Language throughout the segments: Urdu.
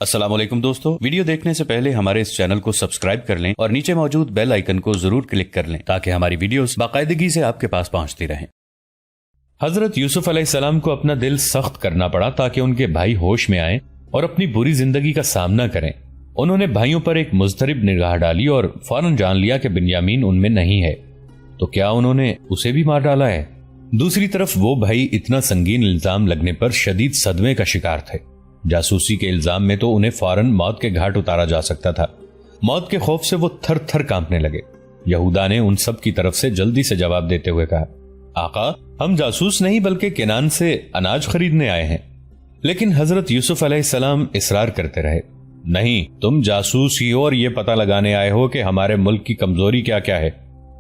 السلام علیکم دوستو، ویڈیو دیکھنے سے پہلے ہمارے اس چینل کو سبسکرائب کر لیں اور نیچے موجود بیل آئیکن کو ضرور کلک کر لیں تاکہ ہماری ویڈیوز باقاعدگی سے آپ کے پاس پہنچتی رہیں۔ حضرت یوسف علیہ السلام کو اپنا دل سخت کرنا پڑا تاکہ ان کے بھائی ہوش میں آئیں اور اپنی بری زندگی کا سامنا کریں۔ انہوں نے بھائیوں پر ایک مضطرب نگاہ ڈالی اور فوراً جان لیا کہ بنیامین ان میں نہیں ہے، تو کیا انہوں نے اسے بھی مار ڈالا ہے؟ دوسری طرف وہ بھائی اتنا سنگین الزام لگنے پر شدید صدمے کا شکار تھے۔ جاسوسی کے الزام میں تو انہیں فوراً موت کے گھاٹ اتارا جا سکتا تھا۔ موت کے خوف سے وہ تھر تھر کانپنے لگے۔ یہودا نے ان سب کی طرف سے جلدی سے جواب دیتے ہوئے کہا، آقا، ہم جاسوس نہیں بلکہ کنان سے اناج خریدنے آئے ہیں۔ لیکن حضرت یوسف علیہ السلام اصرار کرتے رہے، نہیں، تم جاسوس ہی ہو اور یہ پتہ لگانے آئے ہو کہ ہمارے ملک کی کمزوری کیا کیا ہے۔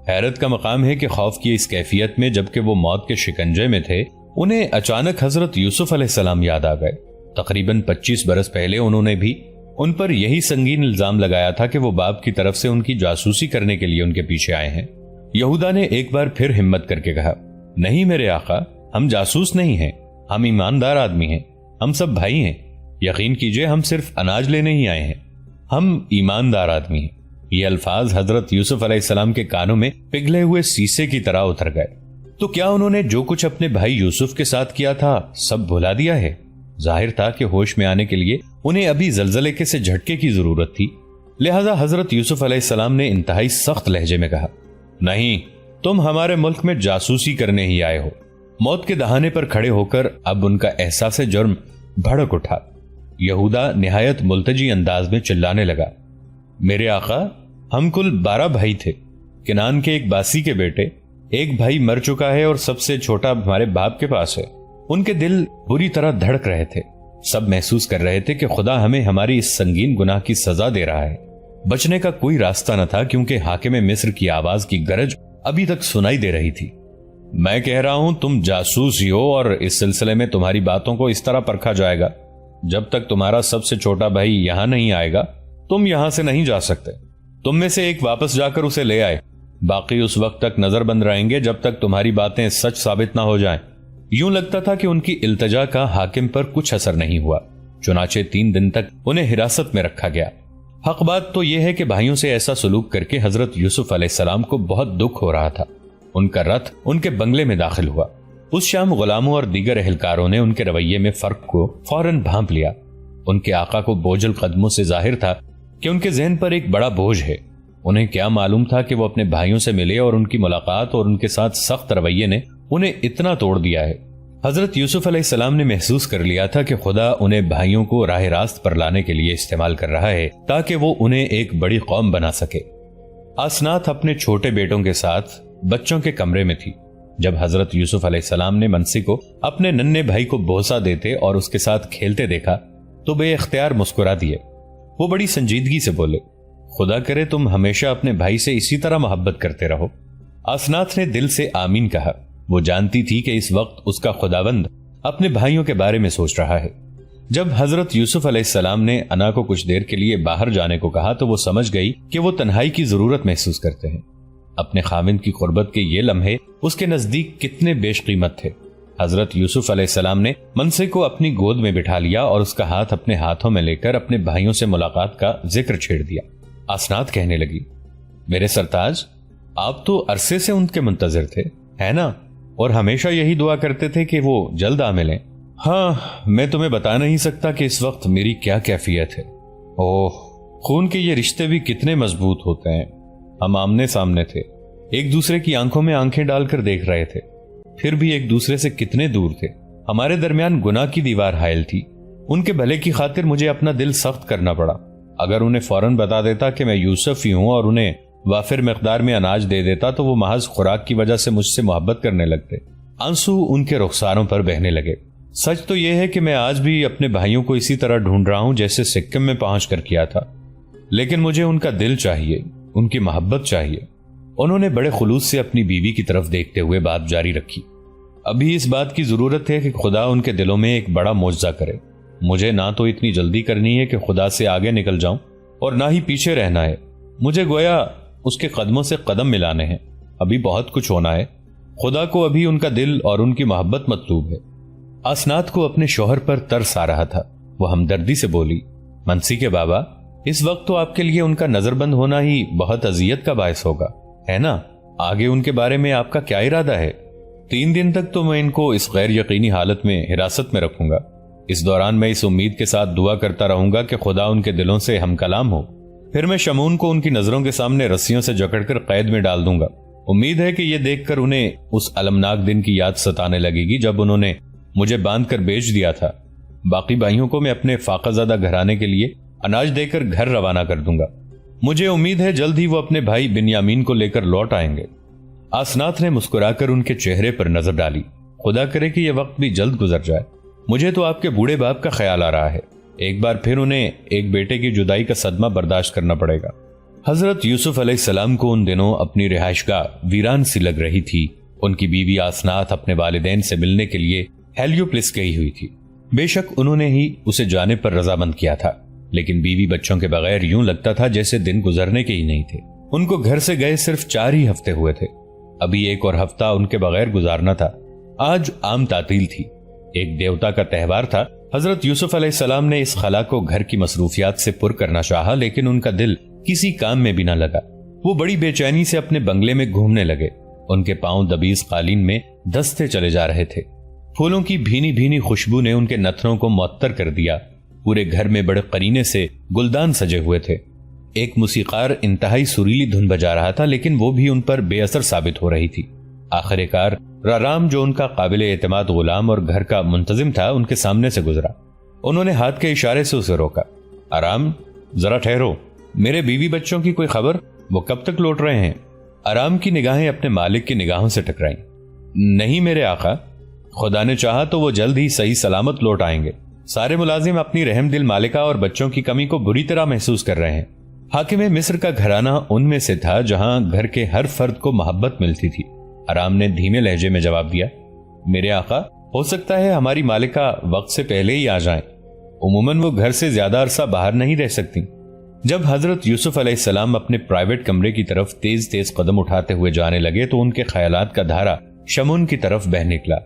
حیرت کا مقام ہے کہ خوف کی اس کیفیت میں جبکہ وہ موت کے شکنجے میں تھے، انہیں اچانک حضرت یوسف علیہ السلام یاد آ گئے۔ تقریباً 25 برس پہلے انہوں نے بھی ان پر یہی سنگین الزام لگایا تھا کہ وہ باپ کی طرف سے ان کی جاسوسی کرنے کے لیے ان کے پیچھے آئے ہیں۔ یہودا نے ایک بار پھر ہمت کر کے کہا، نہیں میرے آقا، ہم جاسوس نہیں ہیں، ہم ایماندار آدمی ہیں، ہم سب بھائی ہیں، یقین کیجئے ہم صرف اناج لینے ہی آئے ہیں، ہم ایماندار آدمی ہیں۔ یہ الفاظ حضرت یوسف علیہ السلام کے کانوں میں پگھلے ہوئے سیسے کی طرح اتر گئے۔ تو کیا انہوں نے جو کچھ اپنے بھائی یوسف کے ساتھ کیا تھا سب بھلا دیا ہے؟ ظاہر تھا کہ ہوش میں آنے کے لیے انہیں ابھی زلزلے کے سے جھٹکے کی ضرورت تھی، لہذا حضرت یوسف علیہ السلام نے انتہائی سخت لہجے میں کہا، نہیں، تم ہمارے ملک میں جاسوسی کرنے ہی آئے ہو۔ موت کے دہانے پر کھڑے ہو کر اب ان کا احساس جرم بھڑک اٹھا۔ یہودا نہایت ملتجی انداز میں چلانے لگا، میرے آقا، ہم کل 12 بھائی تھے، کنان کے ایک باسی کے بیٹے، ایک بھائی مر چکا ہے اور سب سے چھوٹا ہمارے باپ کے پاس ہے۔ ان کے دل بری طرح دھڑک رہے تھے، سب محسوس کر رہے تھے کہ خدا ہمیں ہماری اس سنگین گناہ کی سزا دے رہا ہے۔ بچنے کا کوئی راستہ نہ تھا کیونکہ حاکم مصر کی آواز کی گرج ابھی تک سنائی دے رہی تھی، میں کہہ رہا ہوں تم جاسوس ہی ہو اور اس سلسلے میں تمہاری باتوں کو اس طرح پرکھا جائے گا، جب تک تمہارا سب سے چھوٹا بھائی یہاں نہیں آئے گا تم یہاں سے نہیں جا سکتے۔ تم میں سے ایک واپس جا کر اسے لے آئے، باقی اس وقت تک نظر بند رہیں گے جب تک تمہاری باتیں سچ ثابت نہ ہو جائیں۔ یوں لگتا تھا کہ ان کی التجا کا حاکم پر کچھ اثر نہیں ہوا، چنانچہ 3 دن تک انہیں حراست میں رکھا گیا۔ حق بات تو یہ ہے کہ بھائیوں سے ایسا سلوک کر کے حضرت یوسف علیہ السلام کو بہت دکھ ہو رہا تھا۔ ان کا رتھ ان کے بنگلے میں داخل ہوا۔ اس شام غلاموں اور دیگر اہلکاروں نے ان کے رویے میں فرق کو فوراً بھانپ لیا۔ ان کے آقا کو بوجھل قدموں سے ظاہر تھا کہ ان کے ذہن پر ایک بڑا بوجھ ہے۔ انہیں کیا معلوم تھا کہ وہ اپنے بھائیوں سے ملے اور ان کی ملاقات اور ان کے ساتھ سخت رویے نے انہیں اتنا توڑ دیا ہے۔ حضرت یوسف علیہ السلام نے محسوس کر لیا تھا کہ خدا انہیں بھائیوں کو راہ راست پر لانے کے لیے استعمال کر رہا ہے تاکہ وہ انہیں ایک بڑی قوم بنا سکے۔ آسنات اپنے چھوٹے بیٹوں کے ساتھ بچوں کے کمرے میں تھی۔ جب حضرت یوسف علیہ السلام نے منسی کو اپنے ننھے بھائی کو بوسہ دیتے اور اس کے ساتھ کھیلتے دیکھا تو بے اختیار مسکرا دیے۔ وہ بڑی سنجیدگی سے بولے، خدا کرے تم ہمیشہ اپنے بھائی سے اسی طرح محبت کرتے رہو۔ آسنات نے دل سے آمین کہا۔ وہ جانتی تھی کہ اس وقت اس کا خداوند اپنے بھائیوں کے بارے میں سوچ رہا ہے۔ جب حضرت یوسف علیہ السلام نے انا کو کچھ دیر کے لیے باہر جانے کو کہا تو وہ سمجھ گئی کہ وہ تنہائی کی ضرورت محسوس کرتے ہیں۔ اپنے خاوند کی قربت کے یہ لمحے اس کے نزدیک کتنے بیش قیمت تھے۔ حضرت یوسف علیہ السلام نے منصے کو اپنی گود میں بٹھا لیا اور اس کا ہاتھ اپنے ہاتھوں میں لے کر اپنے بھائیوں سے ملاقات کا ذکر چھیڑ دیا۔ آسنات کہنے لگی، میرے سرتاج، آپ تو عرصے سے ان کے منتظر تھے، ہے نا؟ اور ہمیشہ یہی دعا کرتے تھے کہ وہ جلد آ ملیں۔ ہاں، میں تمہیں بتا نہیں سکتا کہ اس وقت میری کیا کیفیت ہے۔ اوہ، خون کے یہ رشتے بھی کتنے مضبوط ہوتے ہیں۔ ہم آمنے سامنے تھے، ایک دوسرے کی آنکھوں میں آنکھیں ڈال کر دیکھ رہے تھے، پھر بھی ایک دوسرے سے کتنے دور تھے۔ ہمارے درمیان گناہ کی دیوار حائل تھی۔ ان کے بھلے کی خاطر مجھے اپنا دل سخت کرنا پڑا۔ اگر انہیں فوراً بتا دیتا کہ میں یوسف ہی ہوں اور انہیں وافر مقدار میں اناج دے دیتا تو وہ محض خوراک کی وجہ سے مجھ سے محبت کرنے لگتے۔ آنسو ان کے رخساروں پر بہنے لگے۔ سچ تو یہ ہے کہ میں آج بھی اپنے بھائیوں کو اسی طرح ڈھونڈ رہا ہوں جیسے سکم میں پہنچ کر کیا تھا، لیکن مجھے ان کا دل چاہیے، ان کی محبت چاہیے۔ انہوں نے بڑے خلوص سے اپنی بیوی کی طرف دیکھتے ہوئے بات جاری رکھی، ابھی اس بات کی ضرورت ہے کہ خدا ان کے دلوں میں ایک بڑا معجزہ کرے۔ مجھے نہ تو اتنی جلدی کرنی ہے کہ خدا سے آگے نکل جاؤں اور نہ ہی پیچھے رہنا ہے۔ مجھے گویا اس کے قدموں سے قدم ملانے ہیں۔ ابھی بہت کچھ ہونا ہے۔ خدا کو ابھی ان کا دل اور ان کی محبت مطلوب ہے۔ آسنات کو اپنے شوہر پر ترس آ رہا تھا۔ وہ ہمدردی سے بولی، منسی کے بابا، اس وقت تو آپ کے لیے ان کا نظر بند ہونا ہی بہت اذیت کا باعث ہوگا، ہے نا؟ آگے ان کے بارے میں آپ کا کیا ارادہ ہے؟ 3 دن تک تو میں ان کو اس غیر یقینی حالت میں حراست میں رکھوں گا۔ اس دوران میں اس امید کے ساتھ دعا کرتا رہوں گا کہ خدا ان کے دلوں سے ہم کلام ہو۔ پھر میں شمون کو ان کی نظروں کے سامنے رسیوں سے جکڑ کر قید میں ڈال دوں گا۔ امید ہے کہ یہ دیکھ کر انہیں اس المناک دن کی یاد ستانے لگے گی جب انہوں نے مجھے باندھ کر بیچ دیا تھا۔ باقی بھائیوں کو میں اپنے فاقہ زدہ گھرانے کے لیے اناج دے کر گھر روانہ کر دوں گا۔ مجھے امید ہے جلد ہی وہ اپنے بھائی بنیامین کو لے کر لوٹ آئیں گے۔ آسنات نے مسکرا کر ان کے چہرے پر نظر ڈالی۔ خدا کرے کہ یہ وقت بھی جلد گزر جائے۔ مجھے تو آپ کے بوڑھے باپ کا خیال آ رہا ہے۔ ایک بار پھر انہیں ایک بیٹے کی جدائی کا صدمہ برداشت کرنا پڑے گا۔ حضرت یوسف علیہ السلام کو ان دنوں اپنی رہائش گاہ ویران سی لگ رہی تھی۔ ان کی بیوی آسنات اپنے والدین سے ملنے کے لیے ہیلیوپلس گئی ہوئی تھی۔ بے شک انہوں نے ہی اسے جانے پر رضامند کیا تھا، لیکن بیوی بچوں کے بغیر یوں لگتا تھا جیسے دن گزرنے کے ہی نہیں تھے۔ ان کو گھر سے گئے صرف 4 ہی ہفتے ہوئے تھے۔ ابھی ایک اور ہفتہ ان کے بغیر گزارنا تھا۔ آج عام تعطیل تھی، ایک دیوتا کا تہوار تھا۔ حضرت یوسف علیہ السلام نے اس خلا کو گھر کی مصروفیات سے پر کرنا چاہا، لیکن ان کا دل کسی کام میں بھی نہ لگا۔ وہ بڑی بے چینی سے اپنے بنگلے میں گھومنے لگے۔ ان کے پاؤں دبیز قالین میں دستے چلے جا رہے تھے۔ پھولوں کی بھینی بھینی خوشبو نے ان کے نتھنوں کو معطر کر دیا۔ پورے گھر میں بڑے قرینے سے گلدان سجے ہوئے تھے۔ ایک موسیقار انتہائی سریلی دھن بجا رہا تھا، لیکن وہ بھی ان پر بے اثر ثابت ہو رہی تھی۔ آخر کار رارام، جو ان کا قابل اعتماد غلام اور گھر کا منتظم تھا، ان کے سامنے سے گزرا۔ انہوں نے ہاتھ کے اشارے سے اسے روکا۔ آرام، ذرا ٹھہرو، میرے بیوی بچوں کی کوئی خبر؟ وہ کب تک لوٹ رہے ہیں؟ آرام کی نگاہیں اپنے مالک کی نگاہوں سے ٹکرائیں۔ نہیں میرے آقا، خدا نے چاہا تو وہ جلد ہی صحیح سلامت لوٹ آئیں گے۔ سارے ملازم اپنی رحم دل مالکہ اور بچوں کی کمی کو بری طرح محسوس کر رہے ہیں۔ حاکم مصر کا گھرانہ ان میں سے تھا جہاں گھر کے ہر فرد کو محبت ملتی تھی۔ آرام نے دھیمے لہجے میں جواب دیا، میرے آقا، ہو سکتا ہے ہماری مالکہ وقت سے پہلے ہی آ جائیں۔ عموماً وہ گھر سے زیادہ عرصہ باہر نہیں رہ سکتی۔ جب حضرت یوسف علیہ السلام اپنے پرائیویٹ کمرے کی طرف تیز تیز قدم اٹھاتے ہوئے جانے لگے تو ان کے خیالات کا دھارا شمون کی طرف بہ نکلا۔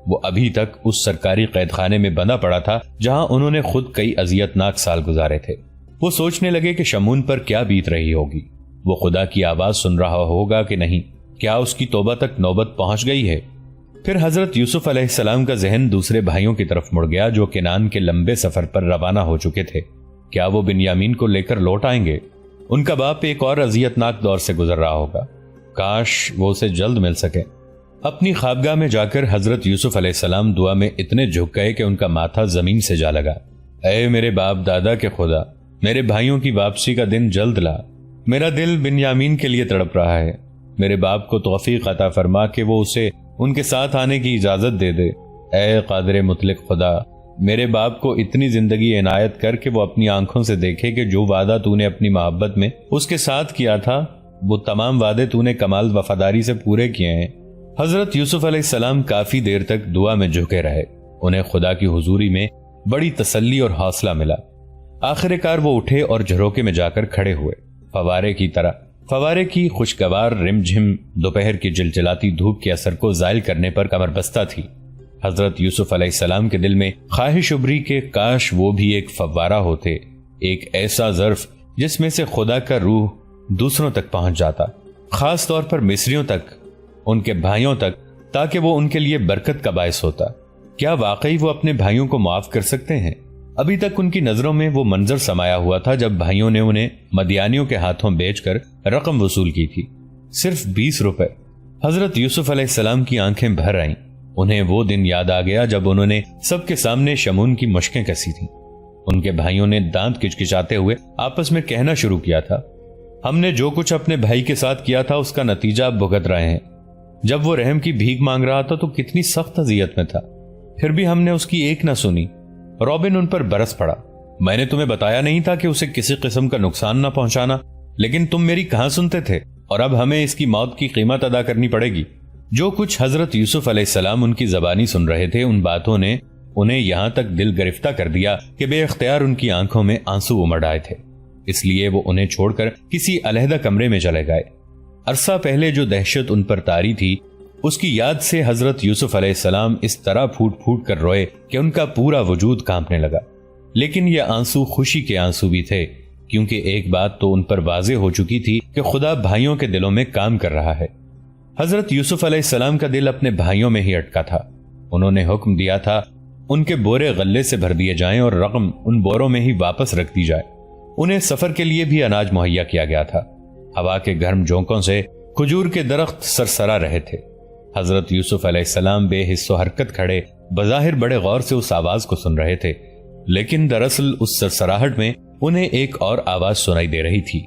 وہ ابھی تک اس سرکاری قید خانے میں بندھا پڑا تھا جہاں انہوں نے خود کئی اذیت ناک سال گزارے تھے۔ وہ سوچنے لگے کہ شمون پر کیا بیت رہی ہوگی۔ وہ خدا کی آواز سن رہا ہوگا کہ نہیں؟ کیا اس کی توبہ تک نوبت پہنچ گئی ہے؟ پھر حضرت یوسف علیہ السلام کا ذہن دوسرے بھائیوں کی طرف مڑ گیا جو کنعان کے لمبے سفر پر روانہ ہو چکے تھے۔ کیا وہ بنیامین کو لے کر لوٹ آئیں گے؟ ان کا باپ ایک اور اذیت ناک دور سے گزر رہا ہوگا۔ کاش وہ اسے جلد مل سکے۔ اپنی خوابگاہ میں جا کر حضرت یوسف علیہ السلام دعا میں اتنے جھک گئے کہ ان کا ماتھا زمین سے جا لگا۔ اے میرے باپ دادا کے خدا، میرے بھائیوں کی واپسی کا دن جلد لا۔ میرا دل بنیامین کے لیے تڑپ رہا ہے۔ میرے باپ کو توفیق عطا فرما کہ وہ اسے ان کے ساتھ آنے کی اجازت دے دے۔ اے قادر مطلق خدا، میرے باپ کو اتنی زندگی عنایت کر کہ وہ اپنی آنکھوں سے دیکھے کہ جو وعدہ تو نے اپنی محبت میں اس کے ساتھ کیا تھا وہ تمام وعدے تو نے کمال وفاداری سے پورے کیے ہیں۔ حضرت یوسف علیہ السلام کافی دیر تک دعا میں جھکے رہے۔ انہیں خدا کی حضوری میں بڑی تسلی اور حوصلہ ملا۔ آخر کار وہ اٹھے اور جھروکے میں جا کر کھڑے ہوئے، فوارے کی طرح۔ فوارے کی خوشگوار رم جھم دوپہر کی جلجلاتی دھوپ کے اثر کو زائل کرنے پر کمر بستہ تھی۔ حضرت یوسف علیہ السلام کے دل میں خواہش ابری کہ کاش وہ بھی ایک فوارہ ہوتے، ایک ایسا ظرف جس میں سے خدا کا روح دوسروں تک پہنچ جاتا، خاص طور پر مصریوں تک، ان کے بھائیوں تک، تاکہ وہ ان کے لیے برکت کا باعث ہوتا۔ کیا واقعی وہ اپنے بھائیوں کو معاف کر سکتے ہیں؟ ابھی تک ان کی نظروں میں وہ منظر سمایا ہوا تھا جب بھائیوں نے انہیں مدیانیوں کے ہاتھوں بیچ کر رقم وصول کی تھی، صرف 20 روپے۔ حضرت یوسف علیہ السلام کی آنکھیں بھر آئیں۔ انہیں وہ دن یاد آ گیا جب انہوں نے سب کے سامنے شمون کی مشقیں کسی تھیں۔ ان کے بھائیوں نے دانت کچکچاتے ہوئے آپس میں کہنا شروع کیا تھا، ہم نے جو کچھ اپنے بھائی کے ساتھ کیا تھا اس کا نتیجہ اب بھگت رہے ہیں۔ جب وہ رحم کی بھیک مانگ رہا تھا تو کتنی سخت اذیت میں تھا، پھر بھی ہم نے اس کی ایک نہ سنی۔ رابن ان پر برس پڑا، میں نے تمہیں بتایا نہیں تھا کہ اسے کسی قسم کا نقصان نہ پہنچانا، لیکن تم میری کہاں سنتے تھے، اور اب ہمیں اس کی موت کی قیمت ادا کرنی پڑے گی۔ جو کچھ حضرت یوسف علیہ السلام ان کی زبانی سن رہے تھے، ان باتوں نے انہیں یہاں تک دل گرفتہ کر دیا کہ بے اختیار ان کی آنکھوں میں آنسو امڑ آئے تھے۔ اس لیے وہ انہیں چھوڑ کر کسی علیحدہ کمرے میں چلے گئے۔ عرصہ پہلے جو دہشت ان پر طاری تھی، اس کی یاد سے حضرت یوسف علیہ السلام اس طرح پھوٹ پھوٹ کر روئے کہ ان کا پورا وجود کانپنے لگا۔ لیکن یہ آنسو خوشی کے آنسو بھی تھے، کیونکہ ایک بات تو ان پر واضح ہو چکی تھی کہ خدا بھائیوں کے دلوں میں کام کر رہا ہے۔ حضرت یوسف علیہ السلام کا دل اپنے بھائیوں میں ہی اٹکا تھا۔ انہوں نے حکم دیا تھا ان کے بورے غلے سے بھر دیے جائیں اور رقم ان بوروں میں ہی واپس رکھ دی جائے۔ انہیں سفر کے لیے بھی اناج مہیا کیا گیا تھا۔ ہوا کے گرم جھونکوں سے کھجور کے درخت سرسرا رہے تھے۔ حضرت یوسف علیہ السلام بے حس و حرکت کھڑے بظاہر بڑے غور سے اس آواز کو سن رہے تھے، لیکن دراصل اس سرسراہٹ میں انہیں ایک اور آواز سنائی دے رہی تھی،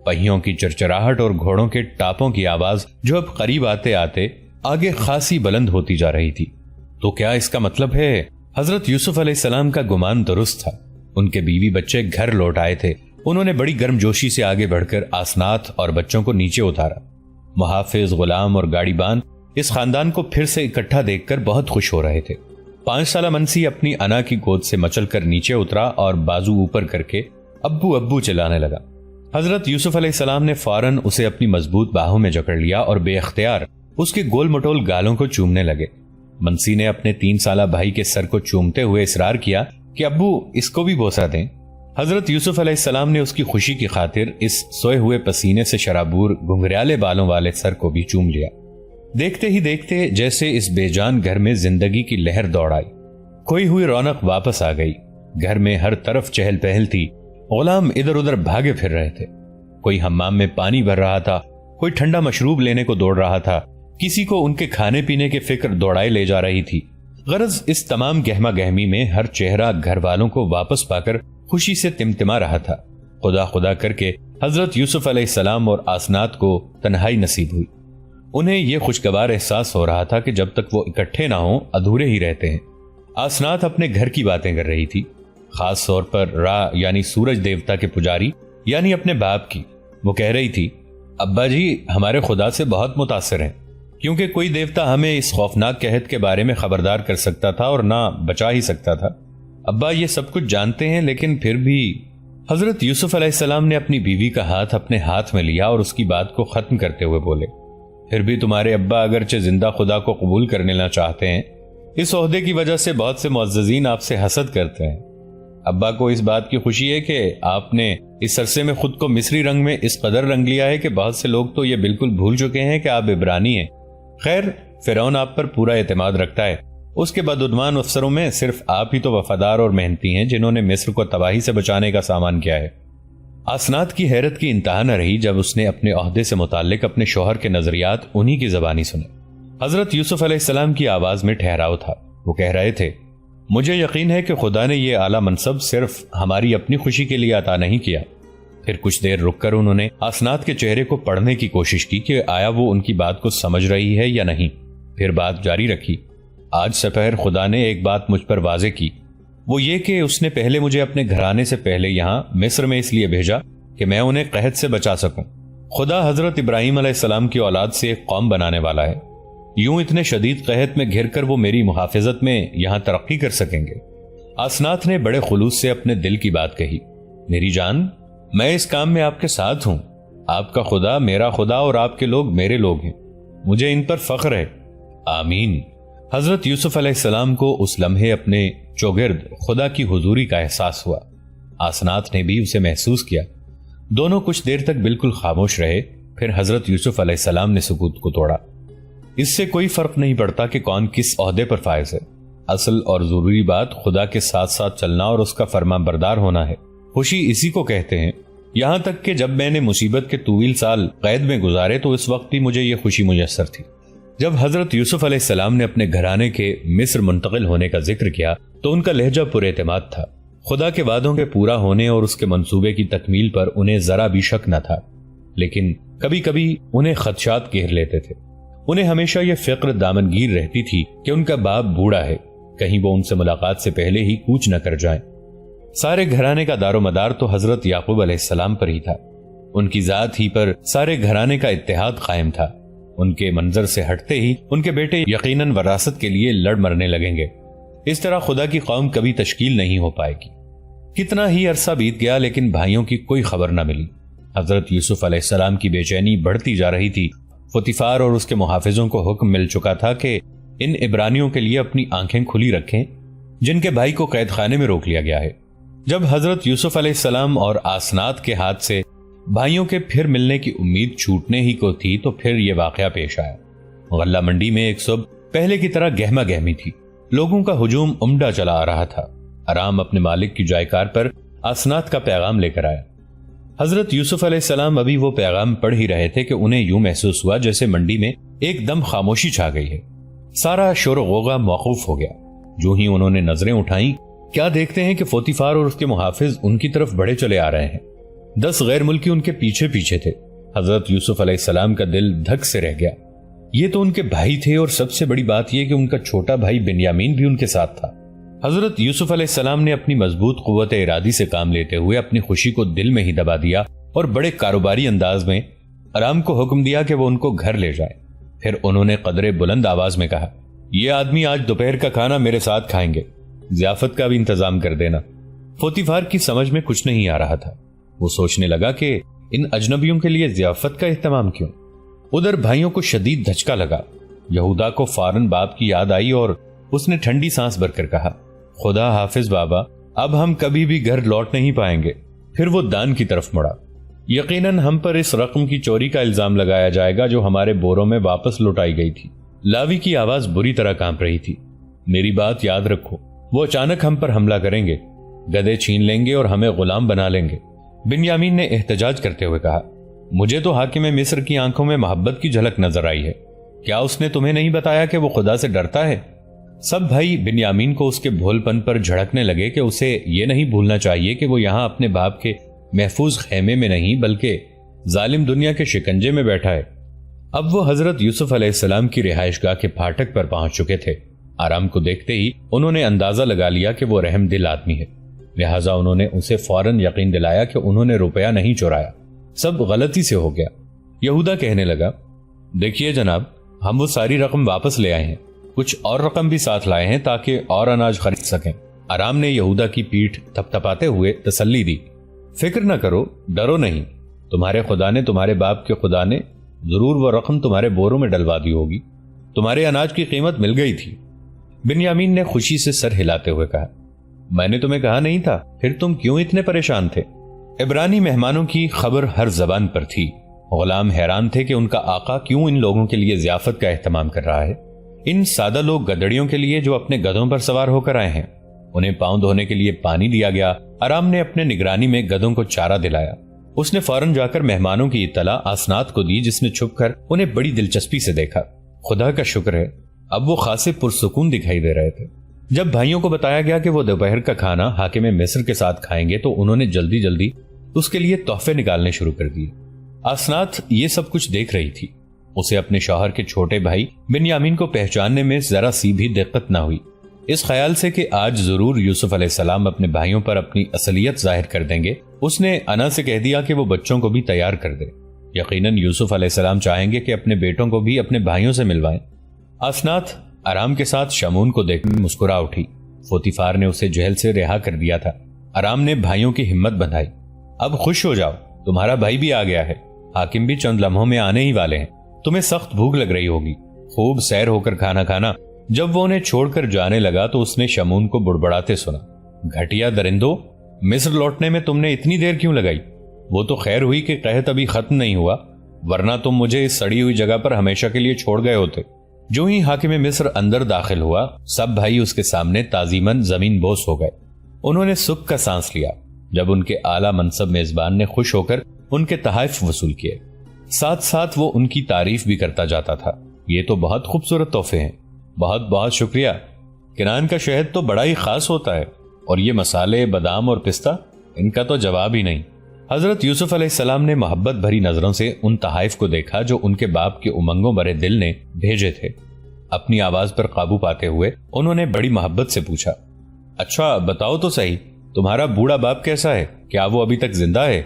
پہیوں کی چرچراہٹ اور گھوڑوں کے ٹاپوں کی آواز جو اب قریب آتے آتے آگے خاصی بلند ہوتی جا رہی تھی۔ تو کیا اس کا مطلب ہے؟ حضرت یوسف علیہ السلام کا گمان درست تھا۔ ان کے بیوی بچے گھر لوٹ آئے تھے۔ انہوں نے بڑی گرم جوشی سے آگے بڑھ کر آسنات اور بچوں کو نیچے اتارا۔ محافظ، غلام اور گاڑی بان اس خاندان کو پھر سے اکٹھا دیکھ کر بہت خوش ہو رہے تھے۔ 5 سالہ منسی اپنی انا کی گود سے مچل کر نیچے اترا اور بازو اوپر کر کے ابو ابو چلانے لگا۔ حضرت یوسف علیہ السلام نے فوراً اسے اپنی مضبوط باہوں میں جکڑ لیا اور بے اختیار اس کے گول مٹول گالوں کو چومنے لگے۔ منسی نے اپنے 3 سالہ بھائی کے سر کو چومتے ہوئے اصرار کیا کہ ابو اس کو بھی بوسہ دیں۔ حضرت یوسف علیہ السلام نے اس کی خوشی کی خاطر اس سوئے ہوئے پسینے سے شرابور گھنگریالے بالوں والے سر کو بھی چوم لیا۔ دیکھتے ہی دیکھتے جیسے اس بے جان گھر میں زندگی کی لہر دوڑ آئی، کھوئی ہوئی رونق واپس آ گئی۔ گھر میں ہر طرف چہل پہل تھی، غلام ادھر ادھر بھاگے پھر رہے تھے۔ کوئی حمام میں پانی بھر رہا تھا، کوئی ٹھنڈا مشروب لینے کو دوڑ رہا تھا، کسی کو ان کے کھانے پینے کے فکر دوڑائے لے جا رہی تھی۔ غرض اس تمام گہما گہمی میں ہر چہرہ گھر والوں کو واپس پا کر خوشی سے تمتما رہا تھا۔ خدا خدا کر کے حضرت یوسف علیہ السلام اور آسنات کو تنہائی نصیب ہوئی۔ انہیں یہ خوشگوار احساس ہو رہا تھا کہ جب تک وہ اکٹھے نہ ہوں ادھورے ہی رہتے ہیں۔ آسنات اپنے گھر کی باتیں کر رہی تھی، خاص طور پر را یعنی سورج دیوتا کے پجاری یعنی اپنے باپ کی۔ وہ کہہ رہی تھی، ابا جی ہمارے خدا سے بہت متاثر ہیں، کیونکہ کوئی دیوتا ہمیں اس خوفناک قحط کے بارے میں خبردار کر سکتا تھا اور نہ بچا ہی سکتا تھا۔ ابا یہ سب کچھ جانتے ہیں، لیکن پھر بھی۔ حضرت یوسف علیہ السلام نے اپنی بیوی کا ہاتھ اپنے ہاتھ میں لیا اور اس کی بات کو ختم کرتے ہوئے بولے، پھر بھی تمہارے ابا اگرچہ زندہ خدا کو قبول کر لینا چاہتے ہیں، اس عہدے کی وجہ سے بہت سے معززین آپ سے حسد کرتے ہیں۔ ابا کو اس بات کی خوشی ہے کہ آپ نے اس عرصے میں خود کو مصری رنگ میں اس قدر رنگ لیا ہے کہ بہت سے لوگ تو یہ بالکل بھول چکے ہیں کہ آپ عبرانی ہیں۔ خیر، فرعون آپ پر پورا اعتماد رکھتا ہے، اس کے بدعنوان افسروں میں صرف آپ ہی تو وفادار اور محنتی ہیں جنہوں نے مصر کو تباہی سے بچانے کا سامان کیا ہے۔ آسنات کی حیرت کی انتہا نہ رہی جب اس نے اپنے عہدے سے متعلق اپنے شوہر کے نظریات انہی کی زبانی سنے۔ حضرت یوسف علیہ السلام کی آواز میں ٹھہراؤ تھا۔ وہ کہہ رہے تھے، مجھے یقین ہے کہ خدا نے یہ اعلیٰ منصب صرف ہماری اپنی خوشی کے لیے عطا نہیں کیا۔ پھر کچھ دیر رک کر انہوں نے آسنات کے چہرے کو پڑھنے کی کوشش کی کہ آیا وہ ان کی بات کو سمجھ رہی ہے یا نہیں۔ پھر بات جاری رکھی، آج سپہر خدا نے ایک بات مجھ پر واضح کی، وہ یہ کہ اس نے پہلے مجھے اپنے گھرانے سے پہلے یہاں مصر میں اس لیے بھیجا کہ میں انہیں قحط سے بچا سکوں۔ خدا حضرت ابراہیم علیہ السلام کی اولاد سے ایک قوم بنانے والا ہے، یوں اتنے شدید قحط میں گھر کر وہ میری محافظت میں یہاں ترقی کر سکیں گے۔ آسنات نے بڑے خلوص سے اپنے دل کی بات کہی، میری جان، میں اس کام میں آپ کے ساتھ ہوں۔ آپ کا خدا میرا خدا اور آپ کے لوگ میرے لوگ ہیں، مجھے ان پر فخر ہے۔ آمین۔ حضرت یوسف علیہ السلام کو اس لمحے اپنے چوگرد خدا کی حضوری کا احساس ہوا۔ آسنات نے بھی اسے محسوس کیا۔ دونوں کچھ دیر تک بالکل خاموش رہے، پھر حضرت یوسف علیہ السلام نے سکوت کو توڑا۔ اس سے کوئی فرق نہیں پڑتا کہ کون کس عہدے پر فائز ہے، اصل اور ضروری بات خدا کے ساتھ ساتھ چلنا اور اس کا فرمان بردار ہونا ہے۔ خوشی اسی کو کہتے ہیں۔ یہاں تک کہ جب میں نے مصیبت کے طویل سال قید میں گزارے تو اس وقت بھی مجھے یہ خوشی میسر تھی۔ جب حضرت یوسف علیہ السلام نے اپنے گھرانے کے مصر منتقل ہونے کا ذکر کیا تو ان کا لہجہ پر اعتماد تھا۔ خدا کے وعدوں کے پورا ہونے اور اس کے منصوبے کی تکمیل پر انہیں ذرا بھی شک نہ تھا، لیکن کبھی کبھی انہیں خدشات گھیر لیتے تھے۔ انہیں ہمیشہ یہ فکر دامنگیر رہتی تھی کہ ان کا باپ بوڑھا ہے، کہیں وہ ان سے ملاقات سے پہلے ہی کوچ نہ کر جائیں۔ سارے گھرانے کا دار و مدار تو حضرت یعقوب علیہ السلام پر ہی تھا۔ ان کی ذات ہی پر سارے گھرانے کا اتحاد قائم تھا۔ ان کے منظر سے ہٹتے ہی ان کے بیٹے یقیناً وراثت کے لیے لڑ مرنے لگیں گے۔ اس طرح خدا کی قوم کبھی تشکیل نہیں ہو پائے گی۔ کتنا ہی عرصہ بیت گیا لیکن بھائیوں کی کوئی خبر نہ ملی۔ حضرت یوسف علیہ السلام کی بے چینی بڑھتی جا رہی تھی۔ فطیفار اور اس کے محافظوں کو حکم مل چکا تھا کہ ان عبرانیوں کے لیے اپنی آنکھیں کھلی رکھیں جن کے بھائی کو قید خانے میں روک لیا گیا ہے۔ جب حضرت یوسف علیہ السلام اور آسنات کے ہاتھ سے بھائیوں کے پھر ملنے کی امید چھوٹنے ہی کو تھی تو پھر یہ واقعہ پیش آیا۔ غلہ منڈی میں ایک صبح پہلے کی طرح گہما گہمی تھی، لوگوں کا ہجوم عمدہ چلا آ رہا تھا۔ آرام اپنے مالک کی جائکار پر آسنات کا پیغام لے کر آیا۔ حضرت یوسف علیہ السلام ابھی وہ پیغام پڑھ ہی رہے تھے کہ انہیں یوں محسوس ہوا جیسے منڈی میں ایک دم خاموشی چھا گئی ہے، سارا شور و غوغا موقوف ہو گیا۔ جو ہی انہوں نے نظریں اٹھائیں، کیا دیکھتے ہیں کہ فوتیفار اور اس کے محافظ ان کی طرف بڑھے چلے آ رہے ہیں۔ 10 غیر ملکی ان کے پیچھے پیچھے تھے۔ حضرت یوسف علیہ السلام کا دل دھک سے رہ گیا۔ یہ تو ان کے بھائی تھے، اور سب سے بڑی بات یہ کہ ان کا چھوٹا بھائی بنیامین بھی ان کے ساتھ تھا۔ حضرت یوسف علیہ السلام نے اپنی مضبوط قوت ارادی سے کام لیتے ہوئے اپنی خوشی کو دل میں ہی دبا دیا اور بڑے کاروباری انداز میں آرام کو حکم دیا کہ وہ ان کو گھر لے جائے۔ پھر انہوں نے قدرے بلند آواز میں کہا، یہ آدمی آج دوپہر کا کھانا میرے ساتھ کھائیں گے، ضیافت کا بھی انتظام کر دینا۔ فوتیفار کی سمجھ میں کچھ نہیں آ رہا تھا۔ وہ سوچنے لگا کہ ان اجنبیوں کے لیے ضیافت کا اہتمام کیوں؟ ادھر بھائیوں کو شدید دھچکا لگا۔ یہودا کو فوراً باپ کی یاد آئی اور اس نے ٹھنڈی سانس بھر کر کہا، خدا حافظ بابا، اب ہم کبھی بھی گھر لوٹ نہیں پائیں گے۔ پھر وہ دان کی طرف مڑا۔ یقیناً ہم پر اس رقم کی چوری کا الزام لگایا جائے گا جو ہمارے بوروں میں واپس لوٹائی گئی تھی۔ لاوی کی آواز بری طرح کانپ رہی تھی۔ میری بات یاد رکھو، وہ اچانک ہم پر حملہ کریں گے، گدھے چھین لیں گے اور ہمیں غلام بنا لیں گے۔ بنیامین نے احتجاج کرتے ہوئے کہا، مجھے تو حاکم مصر کی آنکھوں میں محبت کی جھلک نظر آئی ہے، کیا اس نے تمہیں نہیں بتایا کہ وہ خدا سے ڈرتا ہے؟ سب بھائی بنیامین کو اس کے بھول پن پر جھڑکنے لگے کہ اسے یہ نہیں بھولنا چاہیے کہ وہ یہاں اپنے باپ کے محفوظ خیمے میں نہیں بلکہ ظالم دنیا کے شکنجے میں بیٹھا ہے۔ اب وہ حضرت یوسف علیہ السلام کی رہائش گاہ کے پھاٹک پر پہنچ چکے تھے۔ آرام کو دیکھتے ہی انہوں نے اندازہ لگا لیا کہ وہ رحم دل آدمی ہے، لہٰذا انہوں نے اسے فوراً یقین دلایا کہ انہوں نے روپیہ نہیں چورایا، سب غلطی سے ہو گیا۔ یہودا کہنے لگا، دیکھیے جناب، ہم وہ ساری رقم واپس لے آئے ہیں، کچھ اور رقم بھی ساتھ لائے ہیں تاکہ اور اناج خرید سکیں۔ آرام نے یہودا کی پیٹھ تھپ تھپاتے ہوئے تسلی دی، فکر نہ کرو، ڈرو نہیں، تمہارے خدا نے، تمہارے باپ کے خدا نے ضرور وہ رقم تمہارے بوروں میں ڈلوا دی ہوگی، تمہارے اناج کی قیمت مل گئی تھی۔ بنیامین نے خوشی سے سر ہلاتے ہوئے کہا، میں نے تمہیں کہا نہیں تھا، پھر تم کیوں اتنے پریشان تھے؟ عبرانی مہمانوں کی خبر ہر زبان پر تھی۔ غلام حیران تھے کہ ان کا آقا کیوں ان لوگوں کے لیے ضیافت کا اہتمام کر رہا ہے، ان سادہ لوگ گدڑیوں کے لیے جو اپنے گدھوں پر سوار ہو کر آئے ہیں۔ انہیں پاؤں دھونے کے لیے پانی دیا گیا۔ آرام نے اپنے نگرانی میں گدھوں کو چارہ دلایا۔ اس نے فوراً جا کر مہمانوں کی اطلاع آسنات کو دی، جس نے چھپ کر انہیں بڑی دلچسپی سے دیکھا۔ خدا کا شکر ہے، اب وہ خاصے پرسکون دکھائی دے رہے تھے۔ جب بھائیوں کو بتایا گیا کہ وہ دوپہر کا کھانا حاکم مصر کے ساتھ کھائیں گے تو انہوں نے جلدی جلدی اس کے لیے تحفے نکالنے شروع کر دیے۔ آسنات یہ سب کچھ دیکھ رہی تھی۔ اسے اپنے شوہر کے چھوٹے بھائی بنیامین کو پہچاننے میں ذرا سی بھی دقت نہ ہوئی۔ اس خیال سے کہ آج ضرور یوسف علیہ السلام اپنے بھائیوں پر اپنی اصلیت ظاہر کر دیں گے، اس نے انا سے کہہ دیا کہ وہ بچوں کو بھی تیار کر دے۔ یقیناً یوسف علیہ السلام چاہیں گے کہ اپنے بیٹوں کو بھی اپنے بھائیوں سے ملوائیں۔ آسنات آرام کے ساتھ شمون کو دیکھ مسکرا اٹھی۔ فوتیفار نے اسے جیل سے رہا کر دیا تھا۔ آرام نے بھائیوں کی ہمت بندھائی، اب خوش ہو جاؤ، تمہارا بھائی بھی آ گیا ہے، حاکم بھی چند لمحوں میں آنے ہی والے ہیں، تمہیں سخت بھوک لگ رہی ہوگی، خوب سیر ہو کر کھانا کھانا۔ جب وہ انہیں چھوڑ کر جانے لگا تو اس نے شمون کو بڑبڑاتے سنا، گھٹیا درندو، مصر لوٹنے میں تم نے اتنی دیر کیوں لگائی؟ وہ تو خیر ہوئی کہ قحط ابھی ختم نہیں ہوا، ورنہ تم مجھے اس سڑی ہوئی جگہ پر ہمیشہ کے لیے چھوڑ گئے ہوتے۔ جو ہی حاکم مصر اندر داخل ہوا، سب بھائی اس کے سامنے تعظیماً زمین بوس ہو گئے۔ انہوں نے سکھ کا سانس لیا جب ان کے اعلیٰ منصب میزبان نے خوش ہو کر ان کے تحائف وصول کیے۔ ساتھ ساتھ وہ ان کی تعریف بھی کرتا جاتا تھا، یہ تو بہت خوبصورت تحفے ہیں، بہت بہت شکریہ، کنان کا شہد تو بڑا ہی خاص ہوتا ہے، اور یہ مسالے، بادام اور پستہ، ان کا تو جواب ہی نہیں۔ حضرت یوسف علیہ السلام نے محبت بھری نظروں سے ان تحائف کو دیکھا جو ان کے باپ کے امنگوں بھرے دل نے بھیجے تھے۔ اپنی آواز پر قابو پاتے ہوئے انہوں نے بڑی محبت سے پوچھا، اچھا بتاؤ تو صحیح، تمہارا بوڑھا باپ کیسا ہے؟ کیا وہ ابھی تک زندہ ہے؟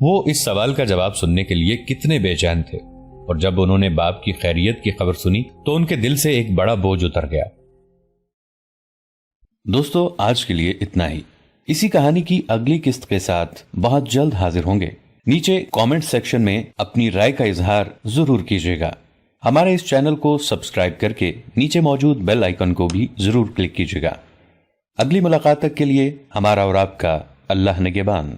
وہ اس سوال کا جواب سننے کے لیے کتنے بے چین تھے، اور جب انہوں نے باپ کی خیریت کی خبر سنی تو ان کے دل سے ایک بڑا بوجھ اتر گیا۔ دوستو، آج کے لیے اتنا ہی۔ اسی کہانی کی اگلی قسط کے ساتھ بہت جلد حاضر ہوں گے۔ نیچے کامنٹ سیکشن میں اپنی رائے کا اظہار ضرور کیجیے گا۔ ہمارے اس چینل کو سبسکرائب کر کے نیچے موجود بیل آئیکن کو بھی ضرور کلک کیجیے گا۔ اگلی ملاقات تک کے لیے ہمارا اور آپ کا اللہ نگہبان۔